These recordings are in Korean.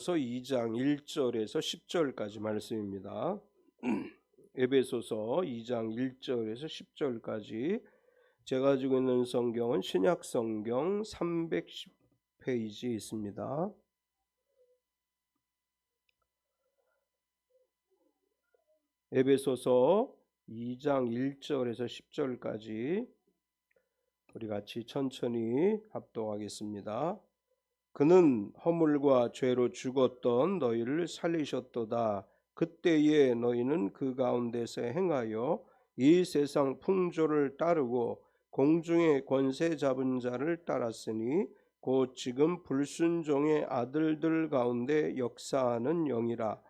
2장 1절에서 10절까지 말씀입니다. 에베소서 2장 1절에서 10절까지 제가 가지고 있는 성경은 신약 성경 310페이지에 있습니다. 에베소서 2장 1절에서 10절까지 우리 같이 천천히 합독하겠습니다. 그는 허물과 죄로 죽었던 너희를 살리셨도다. 그때에 너희는 그 가운데서 행하여 이 세상 풍조를 따르고 공중의 권세 잡은 자를 따랐으니 곧 지금 불순종의 아들들 가운데 역사하는 영이라.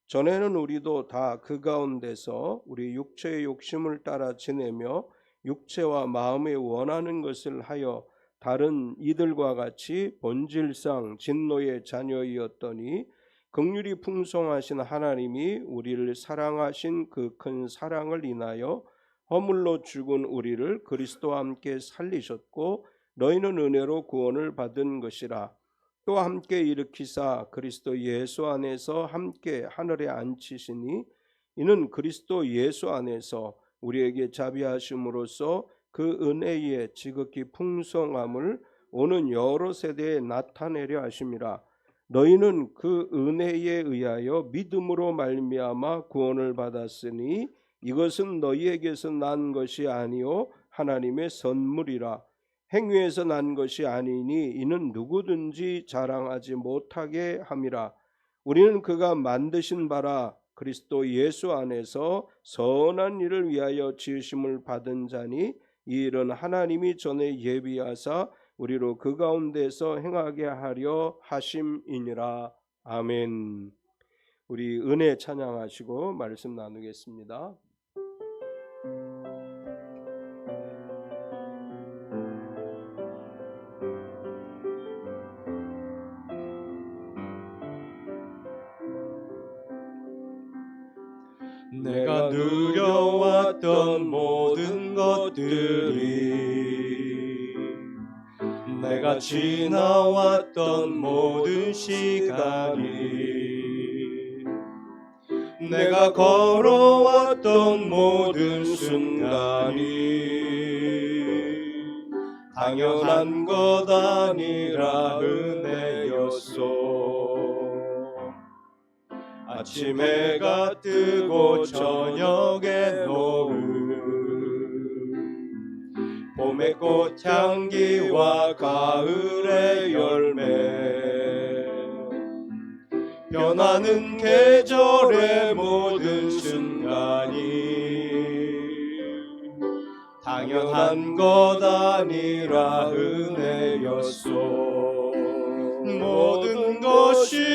전에는 우리도 다 그 가운데서 우리 육체의 욕심을 따라 지내며 육체와 마음에 원하는 것을 하여 다른 이들과 같이 본질상 진노의 자녀이었더니 긍휼이 풍성하신 하나님이 우리를 사랑하신 그 큰 사랑을 인하여 허물로 죽은 우리를 그리스도와 함께 살리셨고 너희는 은혜로 구원을 받은 것이라. 또 함께 일으키사 그리스도 예수 안에서 함께 하늘에 앉히시니 이는 그리스도 예수 안에서 우리에게 자비하심으로써 그 은혜의 지극히 풍성함을 오는 여러 세대에 나타내려 하심이라. 너희는 그 은혜에 의하여 믿음으로 말미암아 구원을 받았으니 이것은 너희에게서 난 것이 아니요 하나님의 선물이라. 행위에서 난 것이 아니니 이는 누구든지 자랑하지 못하게 함이라. 우리는 그가 만드신 바라 그리스도 예수 안에서 선한 일을 위하여 지으심을 받은 자니 이 일은 하나님이 전에 예비하사 우리로 그 가운데서 행하게 하려 하심이니라. 아멘. 우리 은혜 찬양하시고 말씀 나누겠습니다. 내가 누려왔던 모든 것들이, 내가 지나왔던 모든 시간이, 내가 걸어왔던 모든 순간이 당연한 것 아니라 은혜였소. 아침 해가 뜨고 저녁에 노을, 봄의 꽃향기와 가을의 열매, 변하는 계절의 모든 순간이 당연한 것 아니라 은혜였소. 모든 것이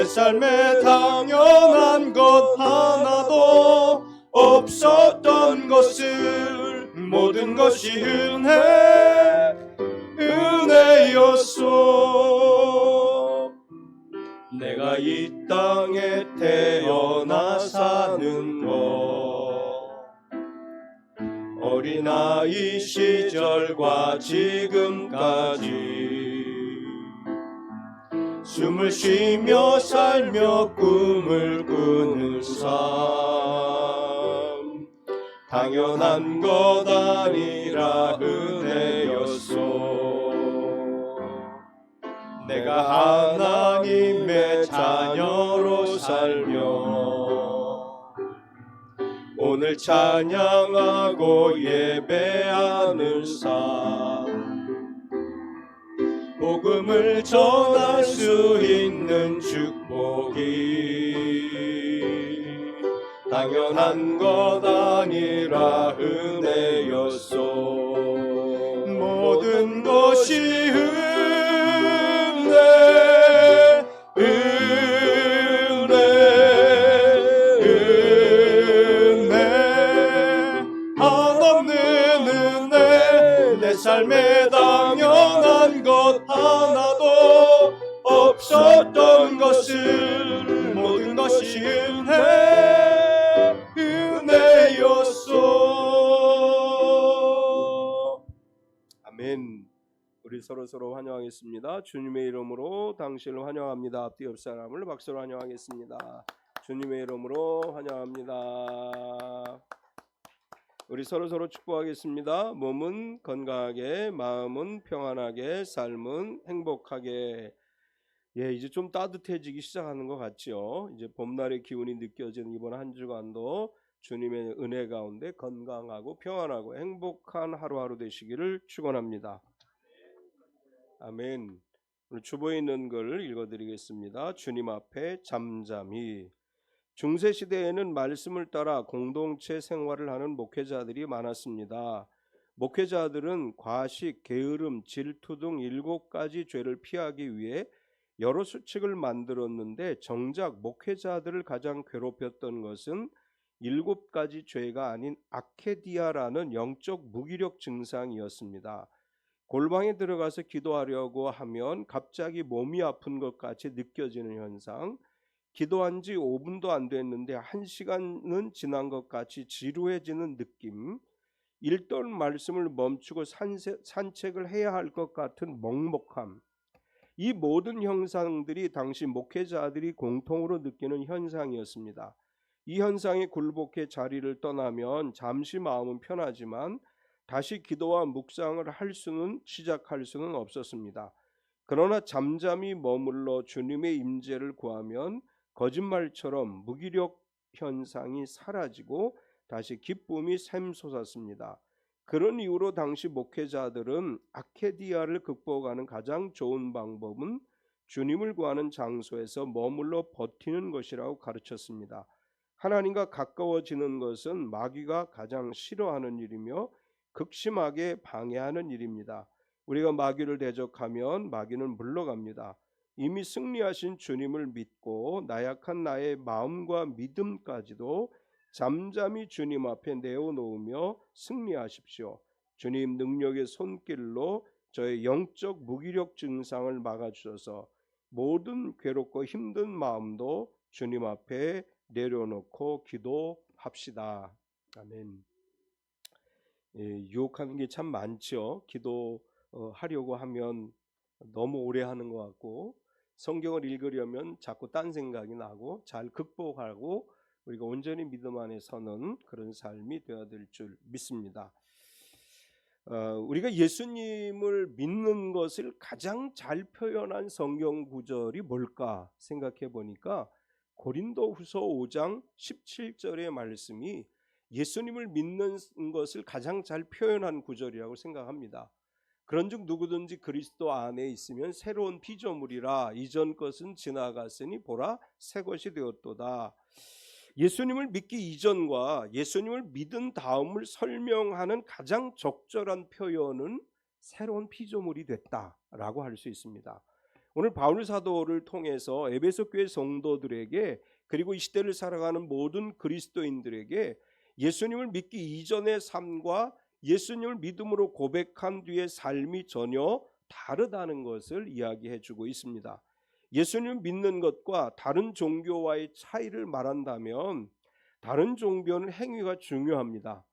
삶에 당연한 것 하나도 없었던 것을 모든 것이 은혜였소. 내가 이 땅에 태어나 사는 것, 어린아이 시절과 지금까지 숨을 쉬며 살며 꿈을 꾸는 삶, 당연한 것 아니라 은혜였소. 내가 하나님의 자녀로 살며 오늘 찬양하고 예배하는 삶, 복음을 전할 수 있는 축복이 당연한 것 아니라 은혜였소. 모든 것이 한없는 은혜. 내 삶에 당연한 것 하나도 없었던 것을 모든 것이 은혜였소. 아멘. 우리 서로 환영하겠습니다. 주님의 이름으로 당신을 환영합니다. 앞뒤 옆 사람을 박수로 환영하겠습니다. 주님의 이름으로 환영합니다. 우리 서로 축복하겠습니다. 몸은 건강하게, 마음은 평안하게, 삶은 행복하게. 예, 이제 좀 따뜻해지기 시작하는 것 같죠. 이제 봄날의 기운이 느껴지는 이번 한 주간도 주님의 은혜 가운데 건강하고 평안하고 행복한 하루하루 되시기를 축원합니다. 아멘. 오늘 주보에 있는 걸 읽어드리겠습니다. 주님 앞에 잠잠히. 중세 시대에는 말씀을 따라 공동체 생활을 하는 목회자들이 많았습니다. 목회자들은 과식, 게으름, 질투 등 7가지 죄를 피하기 위해 여러 수칙을 만들었는데 정작 목회자들을 가장 괴롭혔던 것은 7가지 죄가 아닌 아케디아라는 영적 무기력 증상이었습니다. 골방에 들어가서 기도하려고 하면 갑자기 몸이 아픈 것 같이 느껴지는 현상, 기도한 지 5분도 안 됐는데 1시간은 지난 것 같이 지루해지는 느낌, 읽던 말씀을 멈추고 산책을 해야 할 것 같은 먹먹함, 이 모든 현상들이 당시 목회자들이 공통으로 느끼는 현상이었습니다. 이 현상에 굴복해 자리를 떠나면 잠시 마음은 편하지만 다시 기도와 묵상을 시작할 수는 없었습니다. 그러나 잠잠히 머물러 주님의 임재를 구하면 거짓말처럼 무기력 현상이 사라지고 다시 기쁨이 샘솟았습니다. 그런 이유로 당시 목회자들은 아케디아를 극복하는 가장 좋은 방법은 주님을 구하는 장소에서 머물러 버티는 것이라고 가르쳤습니다. 하나님과 가까워지는 것은 마귀가 가장 싫어하는 일이며 극심하게 방해하는 일입니다. 우리가 마귀를 대적하면 마귀는 물러갑니다. 이미 승리하신 주님을 믿고 나약한 나의 마음과 믿음까지도 잠잠히 주님 앞에 내어놓으며 승리하십시오. 주님 능력의 손길로 저의 영적 무기력 증상을 막아주셔서 모든 괴롭고 힘든 마음도 주님 앞에 내려놓고 기도합시다. 아멘. 유혹하는 게 참 많죠. 기도하려고 하면 너무 오래 하는 것 같고 성경을 읽으려면 자꾸 딴 생각이 나고 잘 극복하고 우리가 온전히 믿음 안에 서는 그런 삶이 되어야 될 줄 믿습니다. 우리가 예수님을 믿는 것을 가장 잘 표현한 성경 구절이 뭘까 생각해 보니까 고린도후서 5장 17절의 말씀이 예수님을 믿는 것을 가장 잘 표현한 구절이라고 생각합니다. 그런즉 누구든지 그리스도 안에 있으면 새로운 피조물이라 이전 것은 지나갔으니 보라 새 것이 되었도다. 예수님을 믿기 이전과 예수님을 믿은 다음을 설명하는 가장 적절한 표현은 새로운 피조물이 됐다라고 할 수 있습니다. 오늘 바울 사도를 통해서 에베소 교회 성도들에게 그리고 이 시대를 살아가는 모든 그리스도인들에게 예수님을 믿기 이전의 삶과 예수님을 믿음으로 고백한 뒤의 삶이 전혀 다르다는 것을 이야기해 주고 있습니다. 예수님을 믿는 것과 다른 종교와의 차이를 말한다면 다른 종교는 행위가 중요합니다.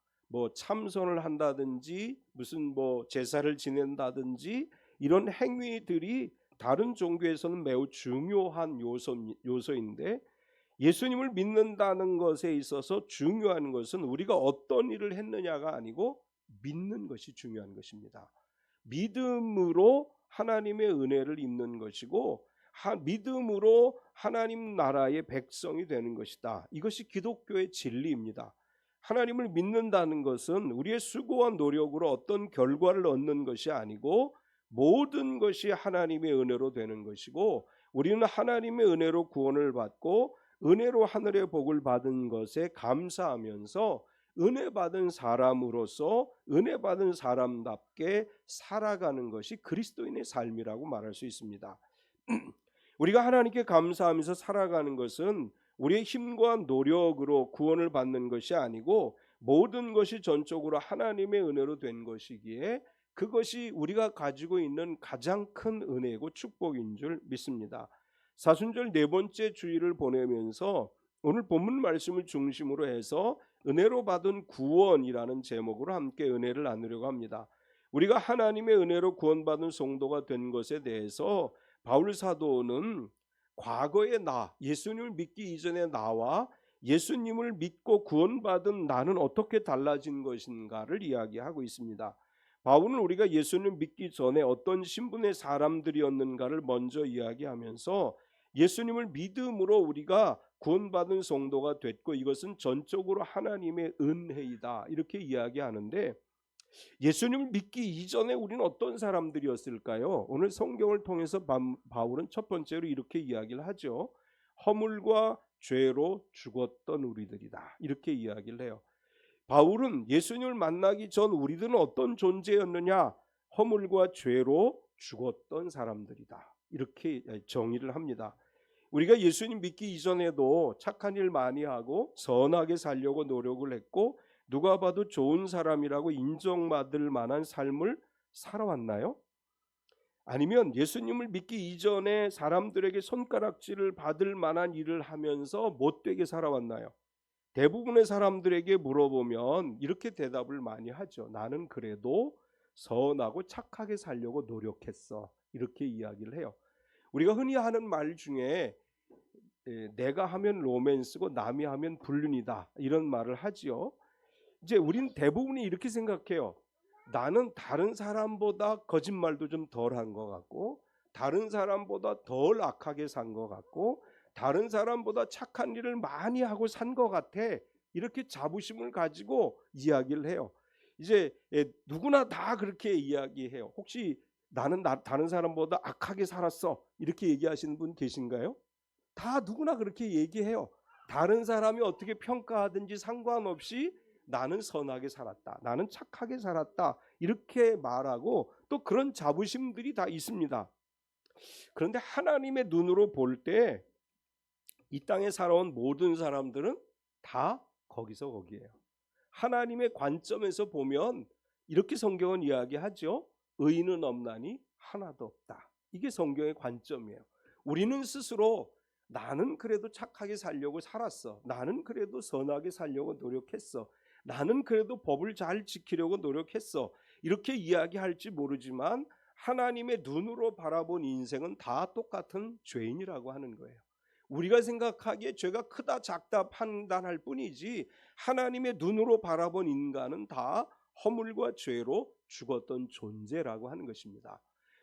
참선을 한다든지 무슨 제사를 지낸다든지 이런 행위들이 다른 종교에서는 매우 중요한 요소인데 예수님을 믿는다는 것에 있어서 중요한 것은 우리가 어떤 일을 했느냐가 아니고 믿는 것이 중요한 것입니다. 믿음으로 하나님의 은혜를 입는 것이고 믿음으로 하나님 나라의 백성이 되는 것이다. 이것이 기독교의 진리입니다. 하나님을 믿는다는 것은 우리의 수고와 노력으로 어떤 결과를 얻는 것이 아니고 모든 것이 하나님의 은혜로 되는 것이고 우리는 하나님의 은혜로 구원을 받고 은혜로 하늘의 복을 받은 것에 감사하면서 은혜 받은 사람으로서 은혜 받은 사람답게 살아가는 것이 그리스도인의 삶이라고 말할 수 있습니다. 우리가 하나님께 감사하면서 살아가는 것은 우리의 힘과 노력으로 구원을 받는 것이 아니고 모든 것이 전적으로 하나님의 은혜로 된 것이기에 그것이 우리가 가지고 있는 가장 큰 은혜고 축복인 줄 믿습니다. 사순절 네 번째 주일을 보내면서 오늘 본문 말씀을 중심으로 해서 은혜로 받은 구원이라는 제목으로 함께 은혜를 나누려고 합니다. 우리가 하나님의 은혜로 구원받은 성도가 된 것에 대해서 바울 사도는 과거의 나, 예수님을 믿기 이전의 나와 예수님을 믿고 구원받은 나는 어떻게 달라진 것인가를 이야기하고 있습니다. 바울은 우리가 예수님을 믿기 전에 어떤 신분의 사람들이었는가를 먼저 이야기하면서 예수님을 믿음으로 우리가 구원받은 성도가 됐고 이것은 전적으로 하나님의 은혜이다 이렇게 이야기하는데, 예수님을 믿기 이전에 우리는 어떤 사람들이었을까요? 오늘 성경을 통해서 바울은 첫 번째로 이렇게 이야기를 하죠. 허물과 죄로 죽었던 우리들이다 이렇게 이야기를 해요. 바울은 예수님을 만나기 전 우리들은 어떤 존재였느냐? 허물과 죄로 죽었던 사람들이다 이렇게 정의를 합니다. 우리가 예수님 믿기 이전에도 착한 일 많이 하고 선하게 살려고 노력을 했고 누가 봐도 좋은 사람이라고 인정받을 만한 삶을 살아왔나요? 아니면 예수님을 믿기 이전에 사람들에게 손가락질을 받을 만한 일을 하면서 못되게 살아왔나요? 대부분의 사람들에게 물어보면 이렇게 대답을 많이 하죠. 나는 그래도 선하고 착하게 살려고 노력했어 이렇게 이야기를 해요. 우리가 흔히 하는 말 중에 내가 하면 로맨스고 남이 하면 불륜이다 이런 말을 하지요. 이제 우린 대부분이 이렇게 생각해요. 나는 다른 사람보다 거짓말도 좀 덜한 것 같고 다른 사람보다 덜 악하게 산 것 같고 다른 사람보다 착한 일을 많이 하고 산 것 같아 이렇게 자부심을 가지고 이야기를 해요. 이제 누구나 다 그렇게 이야기해요. 혹시 나는 다른 사람보다 악하게 살았어 이렇게 얘기하시는 분 계신가요? 다 누구나 그렇게 얘기해요. 다른 사람이 어떻게 평가하든지 상관없이 나는 선하게 살았다, 나는 착하게 살았다 이렇게 말하고 또 그런 자부심들이 다 있습니다. 그런데 하나님의 눈으로 볼 때 이 땅에 살아온 모든 사람들은 다 거기서 거기에요. 하나님의 관점에서 보면 이렇게 성경은 이야기하죠. 의인은 없나니 하나도 없다. 이게 성경의 관점이에요. 우리는 스스로 나는 그래도 착하게 살려고 살았어, 나는 그래도 선하게 살려고 노력했어, 나는 그래도 법을 잘 지키려고 노력했어 이렇게 이야기할지 모르지만 하나님의 눈으로 바라본 인생은 다 똑같은 죄인이라고 하는 거예요. 우리가 생각하기에 죄가 크다 작다 판단할 뿐이지 하나님의 눈으로 바라본 인간은 다 허물과 죄로 죽었던 존재라고 하는 것입니다.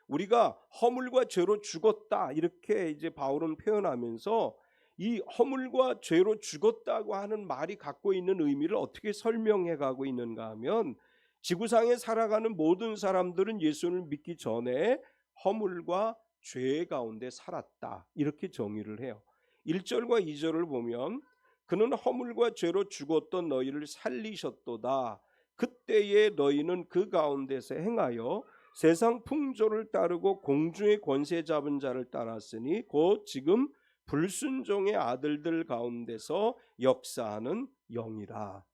우리가 허물과 죄로 죽었다 이렇게 이제 바울은 표현하면서 이 허물과 죄로 죽었다고 하는 말이 갖고 있는 의미를 어떻게 설명해 가고 있는가 하면, 지구상에 살아가는 모든 사람들은 예수를 믿기 전에 허물과 죄 가운데 살았다 이렇게 정의를 해요. 1절과 2절을 보면 그는 허물과 죄로 죽었던 너희를 살리셨도다. 그때에 너희는 그 가운데서 행하여 세상 풍조를 따르고 공중의 권세 잡은 자를 따랐으니 곧 지금 불순종의 아들들 가운데서 역사하는 영이라.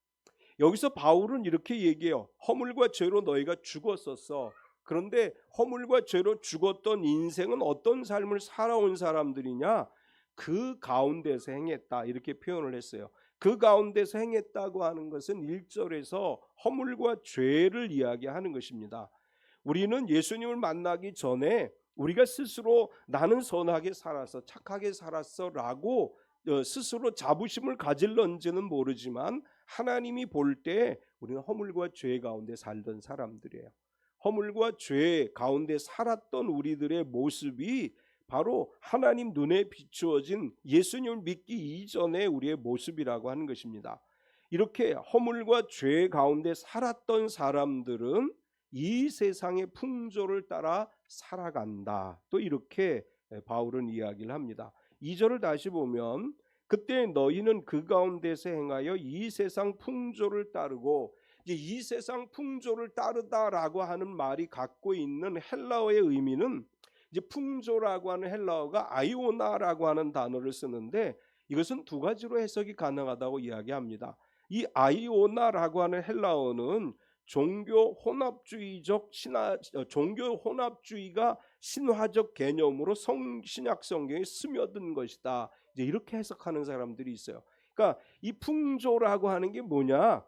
여기서 바울은 이렇게 얘기해요. 허물과 죄로 너희가 죽었었어. 그런데 허물과 죄로 죽었던 인생은 어떤 삶을 살아온 사람들이냐? 그 가운데서 행했다 이렇게 표현을 했어요. 그 가운데서 행했다고 하는 것은 1절에서 허물과 죄를 이야기하는 것입니다. 우리는 예수님을 만나기 전에 우리가 스스로 나는 선하게 살았어, 착하게 살았어 라고 스스로 자부심을 가질런지는 모르지만 하나님이 볼 때 우리는 허물과 죄 가운데 살던 사람들이에요. 허물과 죄 가운데 살았던 우리들의 모습이 바로 하나님 눈에 비추어진 예수님을 믿기 이전의 우리의 모습이라고 하는 것입니다. 이렇게 허물과 죄 가운데 살았던 사람들은 이 세상의 풍조를 따라 살아간다. 또 이렇게 바울은 이야기를 합니다. 2절을 다시 보면 그때 너희는 그 가운데서 행하여 이 세상 풍조를 따르고, 이제 이 세상 풍조를 따르다라고 하는 말이 갖고 있는 헬라어의 의미는, 이제 풍조라고 하는 헬라어가 아이오나라고 하는 단어를 쓰는데 이것은 두 가지로 해석이 가능하다고 이야기합니다. 이 아이오나라고 하는 헬라어는 종교 혼합주의가 신화적 개념으로 신약 성경에 스며든 것이다. 이제 이렇게 해석하는 사람들이 있어요. 그러니까 이 풍조라고 하는 게 뭐냐?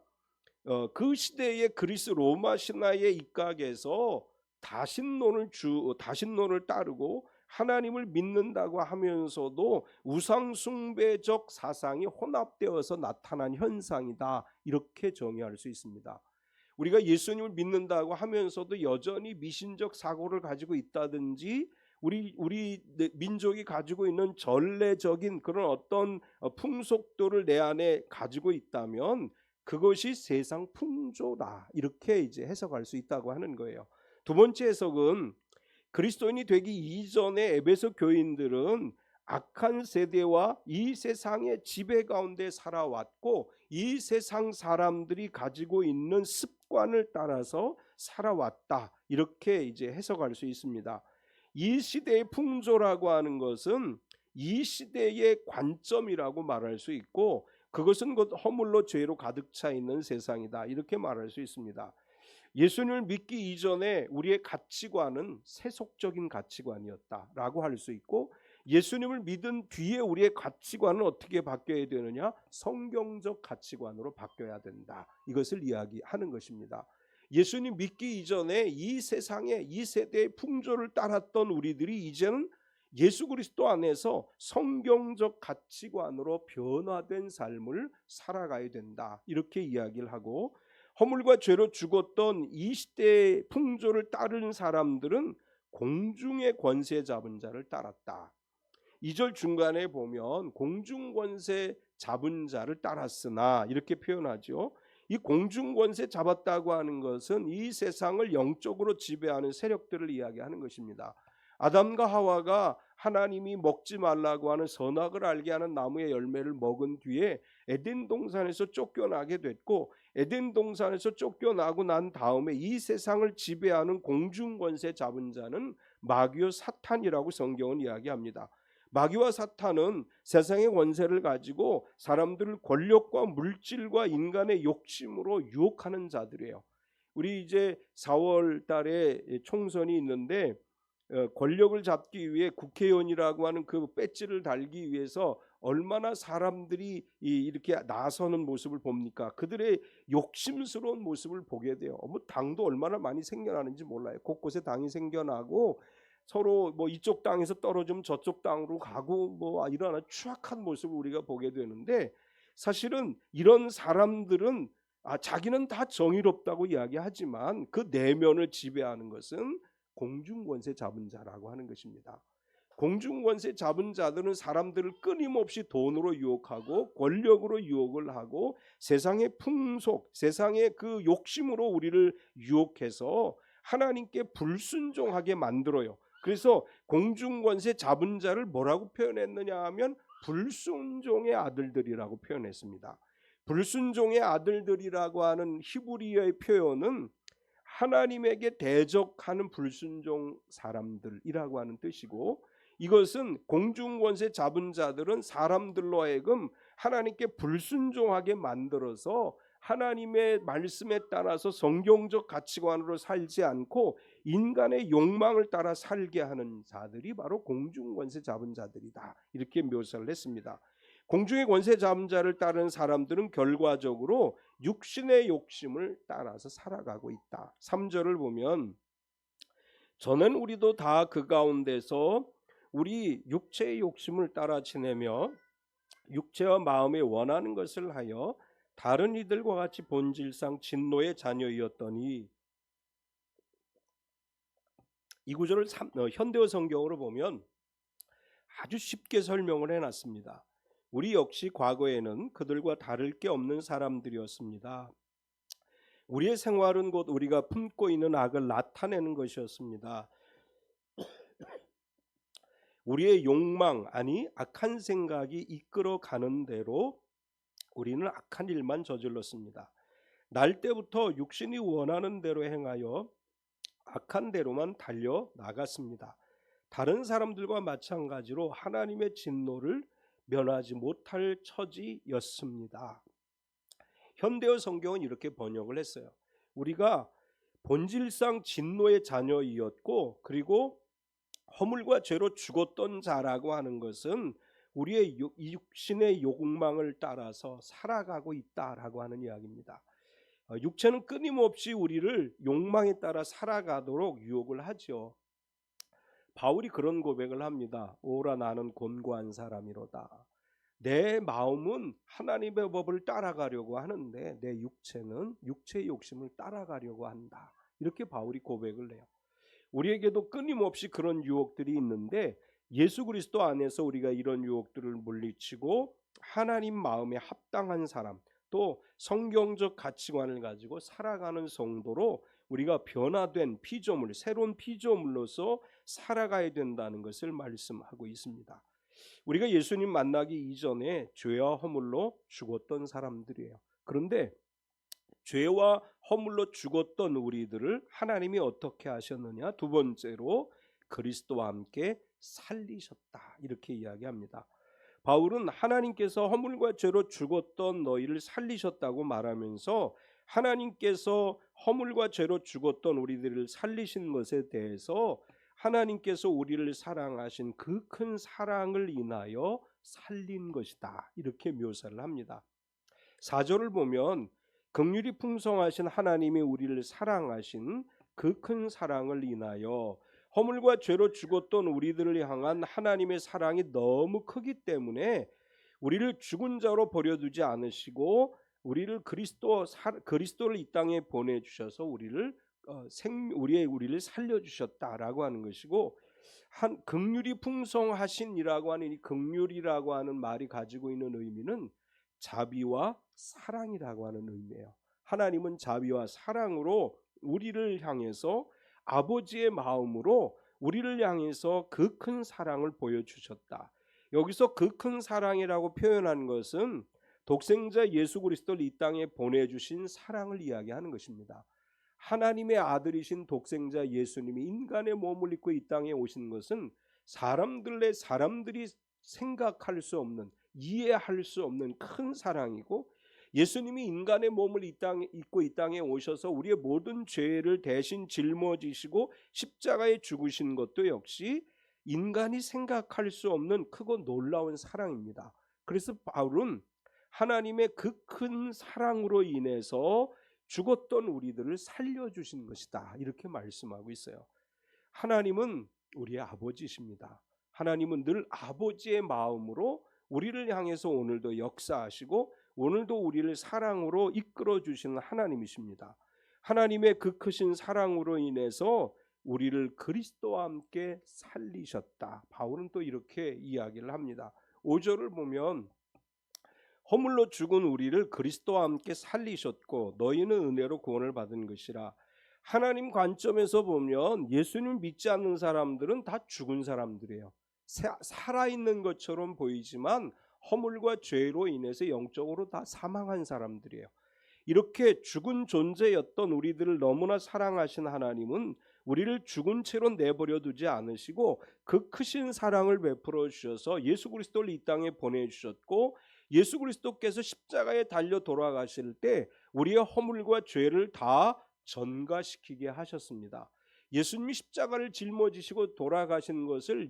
그 시대의 그리스 로마 신화의 입각에서 다신론을 따르고 하나님을 믿는다고 하면서도 우상 숭배적 사상이 혼합되어서 나타난 현상이다. 이렇게 정의할 수 있습니다. 우리가 예수님을 믿는다고 하면서도 여전히 미신적 사고를 가지고 있다든지 우리 민족이 가지고 있는 전례적인 그런 어떤 풍속도를 내 안에 가지고 있다면 그것이 세상 풍조다. 이렇게 이제 해석할 수 있다고 하는 거예요. 두 번째 해석은 그리스도인이 되기 이전의 에베소 교인들은 악한 세대와 이 세상의 지배 가운데 살아왔고 이 세상 사람들이 가지고 있는 습관을 따라서 살아왔다. 이렇게 이제 해석할 수 있습니다. 이 시대의 풍조라고 하는 것은 이 시대의 관점이라고 말할 수 있고 그것은 곧 허물로 죄로 가득 차 있는 세상이다. 이렇게 말할 수 있습니다. 예수님을 믿기 이전에 우리의 가치관은 세속적인 가치관이었다라고 할 수 있고 예수님을 믿은 뒤에 우리의 가치관은 어떻게 바뀌어야 되느냐? 성경적 가치관으로 바뀌어야 된다. 이것을 이야기하는 것입니다. 예수님 믿기 이전에 이 세상의 이 세대의 풍조를 따랐던 우리들이 이제는 예수 그리스도 안에서 성경적 가치관으로 변화된 삶을 살아가야 된다. 이렇게 이야기를 하고 허물과 죄로 죽었던 이 시대의 풍조를 따르는 사람들은 공중의 권세 잡은 자를 따랐다. 2절 중간에 보면 공중 권세 잡은 자를 따랐으나 이렇게 표현하죠. 이 공중 권세 잡았다고 하는 것은 이 세상을 영적으로 지배하는 세력들을 이야기하는 것입니다. 아담과 하와가 하나님이 먹지 말라고 하는 선악을 알게 하는 나무의 열매를 먹은 뒤에 에덴 동산에서 쫓겨나게 됐고 에덴 동산에서 쫓겨나고 난 다음에 이 세상을 지배하는 공중 권세 잡은 자는 마귀와 사탄이라고 성경은 이야기합니다. 마귀와 사탄은 세상의 권세를 가지고 사람들을 권력과 물질과 인간의 욕심으로 유혹하는 자들이에요. 우리 이제 4월 달에 총선이 있는데 권력을 잡기 위해 국회의원이라고 하는 그 배지를 달기 위해서 얼마나 사람들이 이렇게 나서는 모습을 봅니까? 그들의 욕심스러운 모습을 보게 돼요. 뭐 당도 얼마나 많이 생겨나는지 몰라요. 곳곳에 당이 생겨나고 서로 뭐 이쪽 땅에서 떨어지면 저쪽 땅으로 가고 뭐 이런 추악한 모습을 우리가 보게 되는데 사실은 이런 사람들은 자기는 다 정의롭다고 이야기하지만 그 내면을 지배하는 것은 공중권세 잡은 자라고 하는 것입니다. 공중권세 잡은 자들은 사람들을 끊임없이 돈으로 유혹하고 권력으로 유혹을 하고 세상의 풍속, 세상의 그 욕심으로 우리를 유혹해서 하나님께 불순종하게 만들어요. 그래서 공중권세 잡은 자를 뭐라고 표현했느냐 하면 불순종의 아들들이라고 표현했습니다. 불순종의 아들들이라고 하는 히브리어의 표현은 하나님에게 대적하는 불순종 사람들이라고 하는 뜻이고 이것은 공중권세 잡은 자들은 사람들로 하여금 하나님께 불순종하게 만들어서 하나님의 말씀에 따라서 성경적 가치관으로 살지 않고 인간의 욕망을 따라 살게 하는 자들이 바로 공중권세 잡은 자들이다. 이렇게 묘사를 했습니다. 공중의 권세 잡은 자를 따르는 사람들은 결과적으로 육신의 욕심을 따라서 살아가고 있다. 3절을 보면 저는 우리도 다 그 가운데서 우리 육체의 욕심을 따라 지내며 육체와 마음에 원하는 것을 하여 다른 이들과 같이 본질상 진노의 자녀이었더니 이 구절을 현대어 성경으로 보면 아주 쉽게 설명을 해놨습니다. 우리 역시 과거에는 그들과 다를 게 없는 사람들이었습니다. 우리의 생활은 곧 우리가 품고 있는 악을 나타내는 것이었습니다. 우리의 욕망 아니 악한 생각이 이끌어가는 대로 우리는 악한 일만 저질렀습니다. 날 때부터 육신이 원하는 대로 행하여 악한 대로만 달려 나갔습니다. 다른 사람들과 마찬가지로 하나님의 진노를 면하지 못할 처지였습니다. 현대어 성경은 이렇게 번역을 했어요. 우리가 본질상 진노의 자녀이었고 그리고 허물과 죄로 죽었던 자라고 하는 것은 우리의 육신의 욕망을 따라서 살아가고 있다라고 하는 이야기입니다. 육체는 끊임없이 우리를 욕망에 따라 살아가도록 유혹을 하죠. 바울이 그런 고백을 합니다. 오라 나는 곤고한 사람이로다. 내 마음은 하나님의 법을 따라가려고 하는데 내 육체는 육체의 욕심을 따라가려고 한다. 이렇게 바울이 고백을 해요. 우리에게도 끊임없이 그런 유혹들이 있는데 예수 그리스도 안에서 우리가 이런 유혹들을 물리치고 하나님 마음에 합당한 사람, 또 성경적 가치관을 가지고 살아가는 성도로 우리가 변화된 피조물, 새로운 피조물로서 살아가야 된다는 것을 말씀하고 있습니다. 우리가 예수님 만나기 이전에 죄와 허물로 죽었던 사람들이에요. 그런데 죄와 허물로 죽었던 우리들을 하나님이 어떻게 하셨느냐? 두 번째로 그리스도와 함께 살리셨다. 이렇게 이야기합니다. 바울은 하나님께서 허물과 죄로 죽었던 너희를 살리셨다고 말하면서 하나님께서 허물과 죄로 죽었던 우리들을 살리신 것에 대해서 하나님께서 우리를 사랑하신 그 큰 사랑을 인하여 살린 것이다. 이렇게 묘사를 합니다. 4절을 보면 긍휼이 풍성하신 하나님이 우리를 사랑하신 그 큰 사랑을 인하여 허물과 죄로 죽었던 우리들을 향한 하나님의 사랑이 너무 크기 때문에 우리를 죽은 자로 버려두지 않으시고 우리를 그리스도를 이 땅에 보내주셔서 우리를 살려주셨다라고 하는 것이고, 한 긍휼이 풍성하신이라고 하는 이 긍휼이라고 하는 말이 가지고 있는 의미는 자비와 사랑이라고 하는 의미예요. 하나님은 자비와 사랑으로 우리를 향해서 아버지의 마음으로 우리를 향해서 그 큰 사랑을 보여주셨다. 여기서 그 큰 사랑이라고 표현한 것은 독생자 예수 그리스도를 이 땅에 보내주신 사랑을 이야기하는 것입니다. 하나님의 아들이신 독생자 예수님이 인간의 몸을 입고 이 땅에 오신 것은 사람들이 생각할 수 없는, 이해할 수 없는 큰 사랑이고, 예수님이 인간의 몸을 입고 이 땅에 오셔서 우리의 모든 죄를 대신 짊어지시고 십자가에 죽으신 것도 역시 인간이 생각할 수 없는 크고 놀라운 사랑입니다. 그래서 바울은 하나님의 그 큰 사랑으로 인해서 죽었던 우리들을 살려주신 것이다. 이렇게 말씀하고 있어요. 하나님은 우리의 아버지십니다. 하나님은 늘 아버지의 마음으로 우리를 향해서 오늘도 역사하시고 오늘도 우리를 사랑으로 이끌어 주시는 하나님이십니다. 하나님의 그 크신 사랑으로 인해서 우리를 그리스도와 함께 살리셨다. 바울은 또 이렇게 이야기를 합니다. 5절을 보면 허물로 죽은 우리를 그리스도와 함께 살리셨고 너희는 은혜로 구원을 받은 것이라. 하나님 관점에서 보면 예수님 믿지 않는 사람들은 다 죽은 사람들이에요. 살아있는 것처럼 보이지만 허물과 죄로 인해서 영적으로 다 사망한 사람들이에요. 이렇게 죽은 존재였던 우리들을 너무나 사랑하신 하나님은 우리를 죽은 채로 내버려 두지 않으시고 그 크신 사랑을 베풀어 주셔서 예수 그리스도를 이 땅에 보내주셨고, 예수 그리스도께서 십자가에 달려 돌아가실 때 우리의 허물과 죄를 다 전가시키게 하셨습니다. 예수님이 십자가를 짊어지시고 돌아가신 것을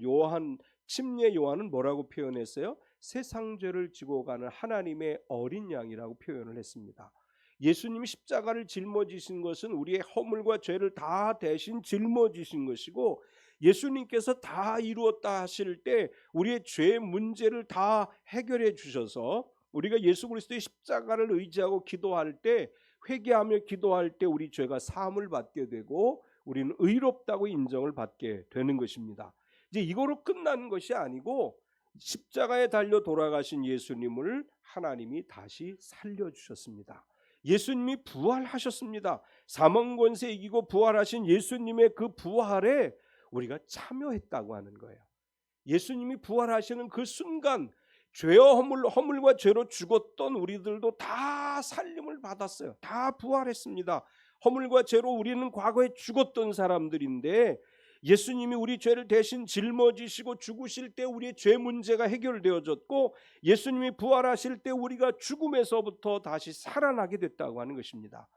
침례 요한은 뭐라고 표현했어요? 세상 죄를 지고 가는 하나님의 어린 양이라고 표현을 했습니다. 예수님이 십자가를 짊어지신 것은 우리의 허물과 죄를 다 대신 짊어지신 것이고, 예수님께서 다 이루었다 하실 때 우리의 죄 문제를 다 해결해 주셔서 우리가 예수 그리스도의 십자가를 의지하고 기도할 때, 회개하며 기도할 때 우리 죄가 사함을 받게 되고 우리는 의롭다고 인정을 받게 되는 것입니다. 이제 이거로 끝나는 것이 아니고 십자가에 달려 돌아가신 예수님을 하나님이 다시 살려주셨습니다. 예수님이 부활하셨습니다. 사망 권세 이기고 부활하신 예수님의 그 부활에 우리가 참여했다고 하는 거예요. 예수님이 부활하시는 그 순간 죄와 허물과 죄로 죽었던 우리들도 다 살림을 받았어요. 다 부활했습니다. 허물과 죄로 우리는 과거에 죽었던 사람들인데 예수님이 우리 죄를 대신 짊어지시고 죽으실 때 우리의 죄 문제가 해결되어졌고, 예수님이 부활하실 때 우리가 죽음에서부터 다시 살아나게 됐다고 하는 것입니다.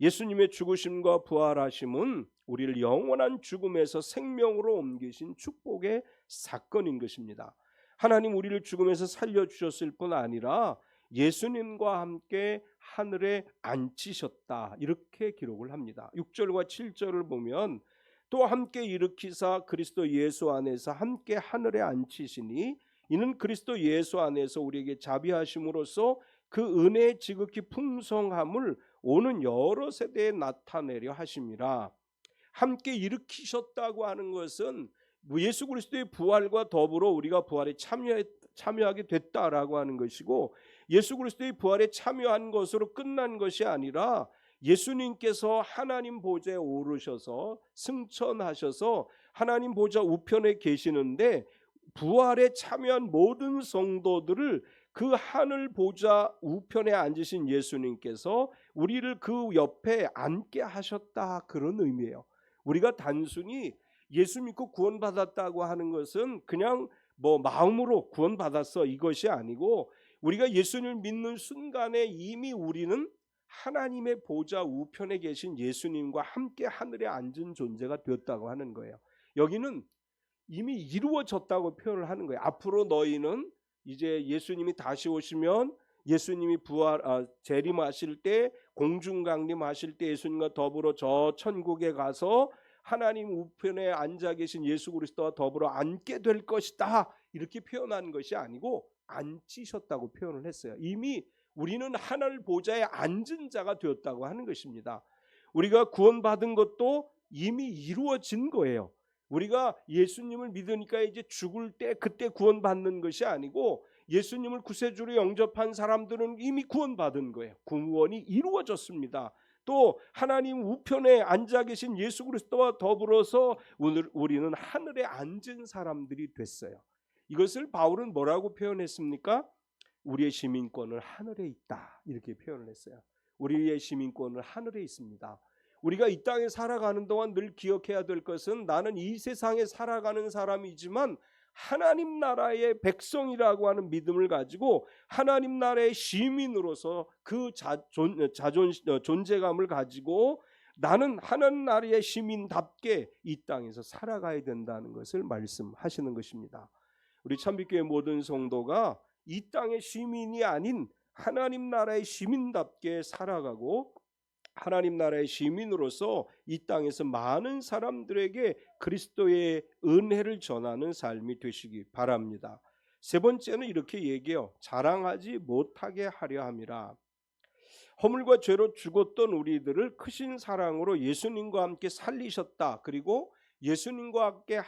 예수님의 죽으심과 부활하심은 우리를 영원한 죽음에서 생명으로 옮기신 축복의 사건인 것입니다. 하나님 우리를 죽음에서 살려주셨을 뿐 아니라 예수님과 함께 하늘에 앉히셨다, 이렇게 기록을 합니다. 6절과 7절을 보면 또 함께 일으키사 그리스도 예수 안에서 함께 하늘에 앉히시니 이는 그리스도 예수 안에서 우리에게 자비하심으로써 그 은혜의 지극히 풍성함을 오는 여러 세대에 나타내려 하심이라. 함께 일으키셨다고 하는 것은 예수 그리스도의 부활과 더불어 우리가 부활에 참여하게 됐다라고 하는 것이고, 예수 그리스도의 부활에 참여한 것으로 끝난 것이 아니라 예수님께서 하나님 보좌에 오르셔서 승천하셔서 하나님 보좌 우편에 계시는데, 부활에 참여한 모든 성도들을 그 하늘 보좌 우편에 앉으신 예수님께서 우리를 그 옆에 앉게 하셨다, 그런 의미예요. 우리가 단순히 예수 믿고 구원받았다고 하는 것은 그냥 마음으로 구원받았어, 이것이 아니고, 우리가 예수님을 믿는 순간에 이미 우리는 하나님의 보좌 우편에 계신 예수님과 함께 하늘에 앉은 존재가 되었다고 하는 거예요. 여기는 이미 이루어졌다고 표현을 하는 거예요. 앞으로 너희는 이제 예수님이 다시 오시면, 예수님이 재림하실 때, 공중강림하실 때 예수님과 더불어 저 천국에 가서 하나님 우편에 앉아 계신 예수 그리스도와 더불어 앉게 될 것이다, 이렇게 표현한 것이 아니고 앉히셨다고 표현을 했어요. 이미 우리는 하늘 보좌에 앉은 자가 되었다고 하는 것입니다. 우리가 구원받은 것도 이미 이루어진 거예요. 우리가 예수님을 믿으니까 이제 죽을 때 그때 구원받는 것이 아니고, 예수님을 구세주로 영접한 사람들은 이미 구원받은 거예요. 구원이 이루어졌습니다. 또 하나님 우편에 앉아 계신 예수 그리스도와 더불어서 우리는 하늘에 앉은 사람들이 됐어요. 이것을 바울은 뭐라고 표현했습니까? 우리의 시민권은 하늘에 있다, 이렇게 표현을 했어요. 우리의 시민권은 하늘에 있습니다. 우리가 이 땅에 살아가는 동안 늘 기억해야 될 것은, 나는 이 세상에 살아가는 사람이지만 하나님 나라의 백성이라고 하는 믿음을 가지고 하나님 나라의 시민으로서 그 존재감을 가지고 나는 하나님 나라의 시민답게 이 땅에서 살아가야 된다는 것을 말씀하시는 것입니다. 우리 참빛교회 모든 성도가 이 땅의 시민이 아닌 하나님 나라의 시민답게 살아가고, 하나님 나라의 시민으로서 이 땅에서 많은 사람들에게 그리스도의 은혜를 전하는 삶이 되시기 바랍니다. 세 번째는 이렇게 얘기해요. 자랑하지 못하게 하려 함이라. 허물과 죄로 죽었던 우리들을 크신 사랑으로 예수님과 함께 살리셨다, 그리고 예수님과 함께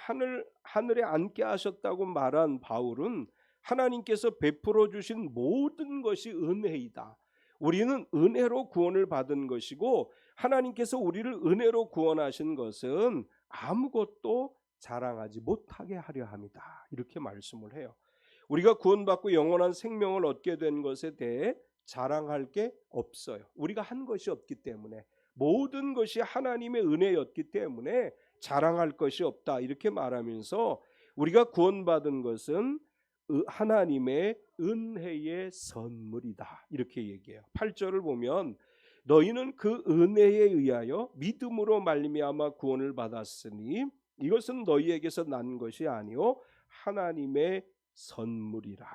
하늘에 앉게 하셨다고 말한 바울은 하나님께서 베풀어 주신 모든 것이 은혜이다. 우리는 은혜로 구원을 받은 것이고, 하나님께서 우리를 은혜로 구원하신 것은 아무것도 자랑하지 못하게 하려 합니다, 이렇게 말씀을 해요. 우리가 구원받고 영원한 생명을 얻게 된 것에 대해 자랑할 게 없어요. 우리가 한 것이 없기 때문에, 모든 것이 하나님의 은혜였기 때문에 자랑할 것이 없다, 이렇게 말하면서 우리가 구원받은 것은 하나님의 은혜의 선물이다, 이렇게 얘기해요. 8절을 보면 너희는 그 은혜에 의하여 믿음으로 말미암아 구원을 받았으니 이것은 너희에게서 난 것이 아니요 하나님의 선물이라.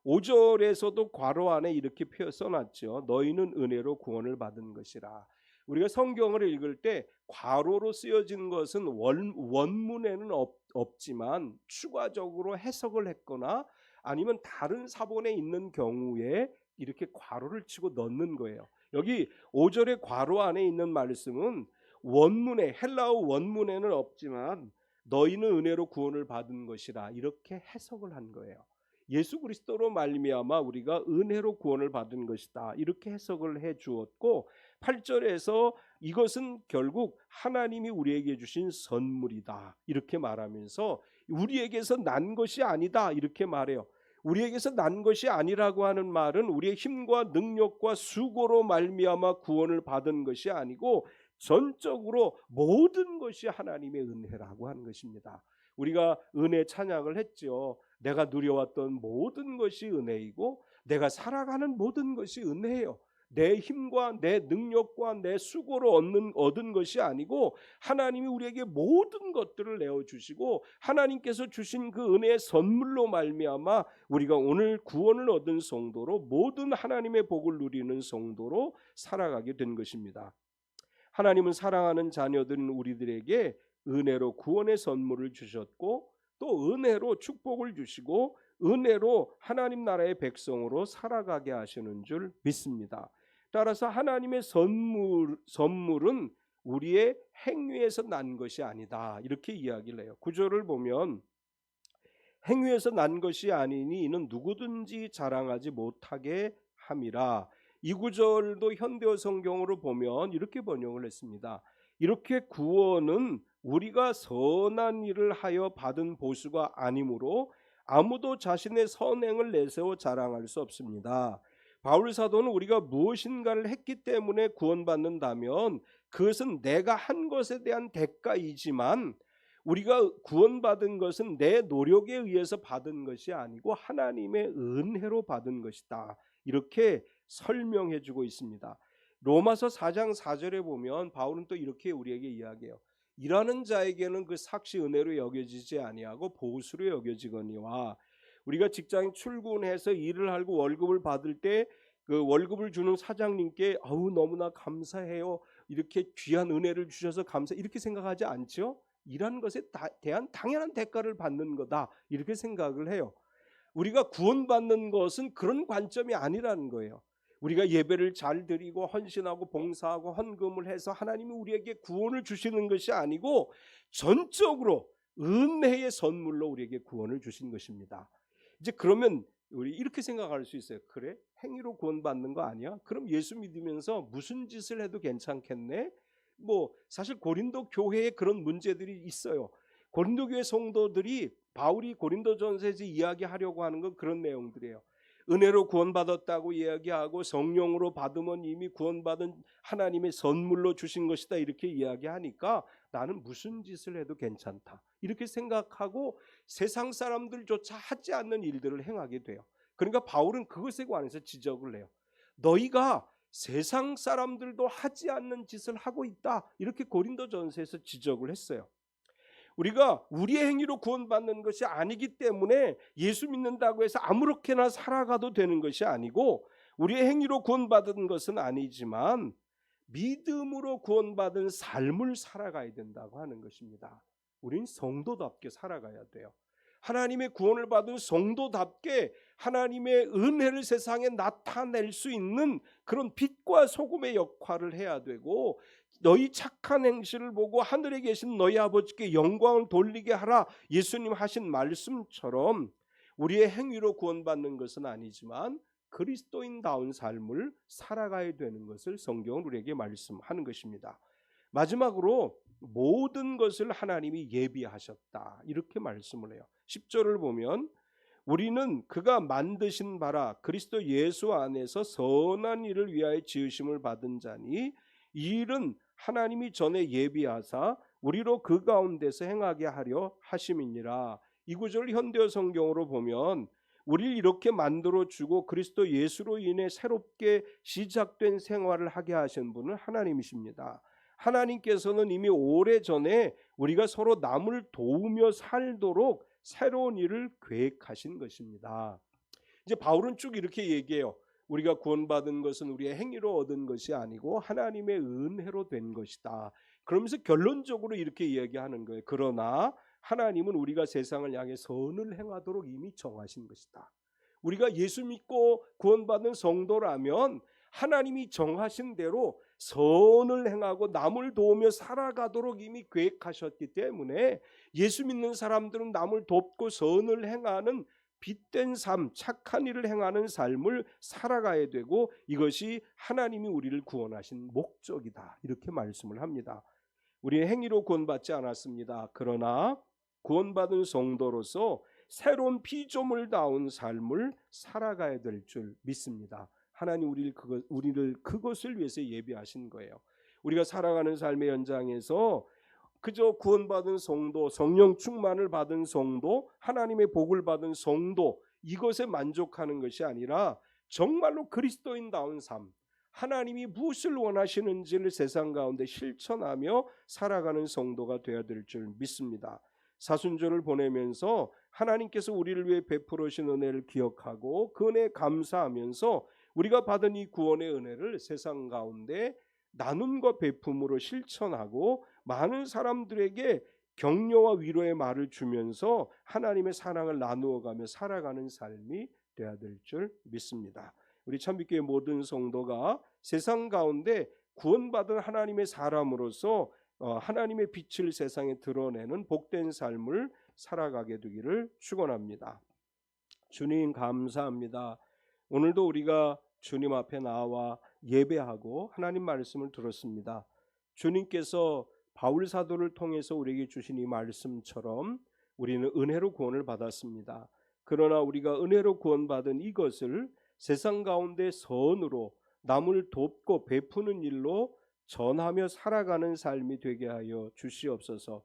5절에서도 괄호 안에 이렇게 써놨죠. 너희는 은혜로 구원을 받은 것이라. 우리가 성경을 읽을 때 괄호로 쓰여진 것은 원문에는 없지만 추가적으로 해석을 했거나 아니면 다른 사본에 있는 경우에 이렇게 괄호를 치고 넣는 거예요. 여기 5절의 괄호 안에 있는 말씀은 원문에, 헬라어 원문에는 없지만 너희는 은혜로 구원을 받은 것이라, 이렇게 해석을 한 거예요. 예수 그리스도로 말미암아 우리가 은혜로 구원을 받은 것이다, 이렇게 해석을 해 주었고, 8절에서 이것은 결국 하나님이 우리에게 주신 선물이다, 이렇게 말하면서 우리에게서 난 것이 아니다, 이렇게 말해요. 우리에게서 난 것이 아니라고 하는 말은 우리의 힘과 능력과 수고로 말미암아 구원을 받은 것이 아니고 전적으로 모든 것이 하나님의 은혜라고 하는 것입니다. 우리가 은혜 찬양을 했죠. 내가 누려왔던 모든 것이 은혜이고 내가 살아가는 모든 것이 은혜예요. 내 힘과 내 능력과 내 수고로 얻은 것이 아니고 하나님이 우리에게 모든 것들을 내어주시고 하나님께서 주신 그 은혜의 선물로 말미암아 우리가 오늘 구원을 얻은 성도로 모든 하나님의 복을 누리는 성도로 살아가게 된 것입니다. 하나님은 사랑하는 자녀들인 우리들에게 은혜로 구원의 선물을 주셨고 또 은혜로 축복을 주시고 은혜로 하나님 나라의 백성으로 살아가게 하시는 줄 믿습니다. 따라서 하나님의 선물은 우리의 행위에서 난 것이 아니다, 이렇게 이야기를 해요. 구절을 보면 행위에서 난 것이 아니니 이는 누구든지 자랑하지 못하게 함이라. 이 구절도 현대어 성경으로 보면 이렇게 번역을 했습니다. 이렇게 구원은 우리가 선한 일을 하여 받은 보수가 아니므로 아무도 자신의 선행을 내세워 자랑할 수 없습니다. 바울 사도는 우리가 무엇인가를 했기 때문에 구원받는다면 그것은 내가 한 것에 대한 대가이지만 우리가 구원받은 것은 내 노력에 의해서 받은 것이 아니고 하나님의 은혜로 받은 것이다, 이렇게 설명해 주고 있습니다. 로마서 4장 4절에 보면 바울은 또 이렇게 우리에게 이야기해요. 일하는 자에게는 그 삭시 은혜로 여겨지지 아니하고 보수로 여겨지거니와. 우리가 직장에 출근해서 일을 하고 월급을 받을 때 그 월급을 주는 사장님께 아우 너무나 감사해요, 이렇게 귀한 은혜를 주셔서 감사, 이렇게 생각하지 않죠? 일하는 것에 대한 당연한 대가를 받는 거다, 이렇게 생각을 해요. 우리가 구원받는 것은 그런 관점이 아니라는 거예요. 우리가 예배를 잘 드리고 헌신하고 봉사하고 헌금을 해서 하나님이 우리에게 구원을 주시는 것이 아니고 전적으로 은혜의 선물로 우리에게 구원을 주신 것입니다. 이제 그러면 우리 이렇게 생각할 수 있어요. 그래? 행위로 구원받는 거 아니야? 그럼 예수 믿으면서 무슨 짓을 해도 괜찮겠네? 사실 고린도 교회에 그런 문제들이 있어요. 고린도 교회 성도들이 바울이 고린도전서에서 이야기하려고 하는 건 그런 내용들이에요. 은혜로 구원받았다고 이야기하고 성령으로 받으면 이미 구원받은 하나님의 선물로 주신 것이다, 이렇게 이야기하니까 나는 무슨 짓을 해도 괜찮다, 이렇게 생각하고 세상 사람들조차 하지 않는 일들을 행하게 돼요. 그러니까 바울은 그것에 관해서 지적을 해요. 너희가 세상 사람들도 하지 않는 짓을 하고 있다, 이렇게 고린도전서에서 지적을 했어요. 우리가 우리의 행위로 구원받는 것이 아니기 때문에 예수 믿는다고 해서 아무렇게나 살아가도 되는 것이 아니고, 우리의 행위로 구원받은 것은 아니지만 믿음으로 구원받은 삶을 살아가야 된다고 하는 것입니다. 우린 성도답게 살아가야 돼요. 하나님의 구원을 받은 성도답게 하나님의 은혜를 세상에 나타낼 수 있는 그런 빛과 소금의 역할을 해야 되고, 너희 착한 행실을 보고 하늘에 계신 너희 아버지께 영광을 돌리게 하라, 예수님 하신 말씀처럼 우리의 행위로 구원받는 것은 아니지만 그리스도인다운 삶을 살아가야 되는 것을 성경은 우리에게 말씀하는 것입니다. 마지막으로 모든 것을 하나님이 예비하셨다, 이렇게 말씀을 해요. 10절을 보면 우리는 그가 만드신 바라 그리스도 예수 안에서 선한 일을 위하여 지으심을 받은 자니 이 일은 하나님이 전에 예비하사 우리로 그 가운데서 행하게 하려 하심이니라. 이 구절을 현대어 성경으로 보면 우리를 이렇게 만들어주고 그리스도 예수로 인해 새롭게 시작된 생활을 하게 하신 분은 하나님이십니다. 하나님께서는 이미 오래전에 우리가 서로 남을 도우며 살도록 새로운 일을 계획하신 것입니다. 이제 바울은 쭉 이렇게 얘기해요. 우리가 구원받은 것은 우리의 행위로 얻은 것이 아니고 하나님의 은혜로 된 것이다. 그러면서 결론적으로 이렇게 이야기하는 거예요. 그러나 하나님은 우리가 세상을 향해 선을 행하도록 이미 정하신 것이다. 우리가 예수 믿고 구원받은 성도라면 하나님이 정하신 대로 선을 행하고 남을 도우며 살아가도록 이미 계획하셨기 때문에 예수 믿는 사람들은 남을 돕고 선을 행하는 빛된 삶, 착한 일을 행하는 삶을 살아가야 되고 이것이 하나님이 우리를 구원하신 목적이다, 이렇게 말씀을 합니다. 우리의 행위로 구원받지 않았습니다. 그러나 구원받은 성도로서 새로운 피조물다운 삶을 살아가야 될 줄 믿습니다. 하나님 우리를 그것을 위해서 예비하신 거예요. 우리가 살아가는 삶의 현장에서 그저 구원받은 성도, 성령 충만을 받은 성도, 하나님의 복을 받은 성도, 이것에 만족하는 것이 아니라 정말로 그리스도인다운 삶, 하나님이 무엇을 원하시는지를 세상 가운데 실천하며 살아가는 성도가 되어야 될 줄 믿습니다. 사순절을 보내면서 하나님께서 우리를 위해 베풀어 주신 은혜를 기억하고 그 은혜에 감사하면서 우리가 받은 이 구원의 은혜를 세상 가운데 나눔과 베품으로 실천하고 많은 사람들에게 격려와 위로의 말을 주면서 하나님의 사랑을 나누어가며 살아가는 삶이 되어야 될 줄 믿습니다. 우리 참빛교회 모든 성도가 세상 가운데 구원받은 하나님의 사람으로서 하나님의 빛을 세상에 드러내는 복된 삶을 살아가게 되기를 축원합니다. 주님 감사합니다. 오늘도 우리가 주님 앞에 나와 예배하고 하나님 말씀을 들었습니다. 주님께서 바울 사도를 통해서 우리에게 주신 이 말씀처럼 우리는 은혜로 구원을 받았습니다. 그러나 우리가 은혜로 구원받은 이것을 세상 가운데 선으로 남을 돕고 베푸는 일로 전하며 살아가는 삶이 되게 하여 주시옵소서.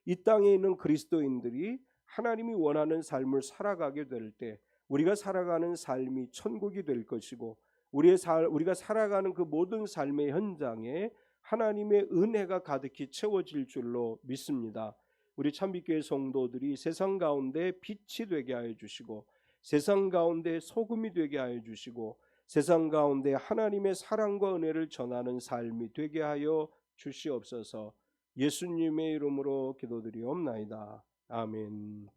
이 땅에 있는 그리스도인들이 하나님이 원하는 삶을 살아가게 될 때 우리가 살아가는 삶이 천국이 될 것이고 우리가 살아가는 그 모든 삶의 현장에 하나님의 은혜가 가득히 채워질 줄로 믿습니다. 우리 참빛교회 성도들이 세상 가운데 빛이 되게 하여 주시고 세상 가운데 소금이 되게 하여 주시고 세상 가운데 하나님의 사랑과 은혜를 전하는 삶이 되게 하여 주시옵소서. 예수님의 이름으로 기도드리옵나이다. 아멘.